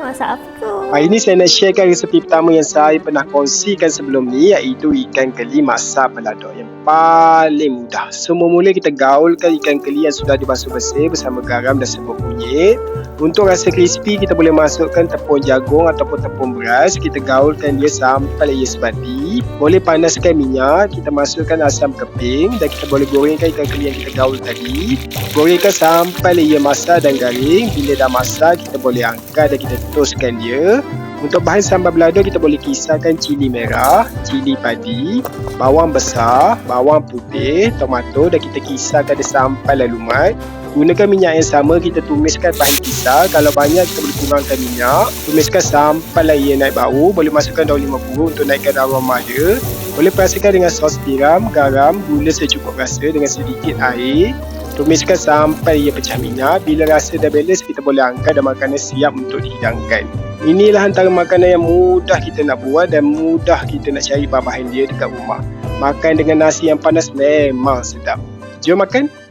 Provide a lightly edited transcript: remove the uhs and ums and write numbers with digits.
masak apa tu? Hari ni saya nak sharekan resepi pertama yang saya pernah kongsikan sebelum ni, iaitu ikan keli masak balado yang paling mudah. Semua mula kita gaulkan ikan keli yang sudah dibasuh bersih bersama garam dan serbuk kunyit. Untuk rasa crispy, kita boleh masukkan tepung jagung ataupun tepung beras. Kita gaulkan dia sampai ia sebati. Boleh panaskan minyak, kita masukkan asam keping dan kita boleh gorengkan ikan keli yang kita gaul tadi. Gorengkan sampai ia masak dan garing. Bila dah masak, kita boleh angkat dan kita toastkan dia. Untuk bahan sambal balado, kita boleh kisarkan cili merah, cili padi, bawang besar, bawang putih, tomato dan kita kisarkan dia sampai lumat. Gunakan minyak yang sama, kita tumiskan bahan kisar. Kalau banyak, kita boleh kurangkan minyak. Tumiskan sampai ia naik bau. Boleh masukkan daun limau purut untuk naikkan aroma dia. Boleh perasakan dengan sos tiram, garam, gula secukup rasa dengan sedikit air. Tumiskan sampai ia pecah minyak. Bila rasa dah balance, kita boleh angkat dan makanan siap untuk dihidangkan. Inilah antara makanan yang mudah kita nak buat dan mudah kita nak cari bahan dia dekat rumah. Makan dengan nasi yang panas memang sedap. Jom makan!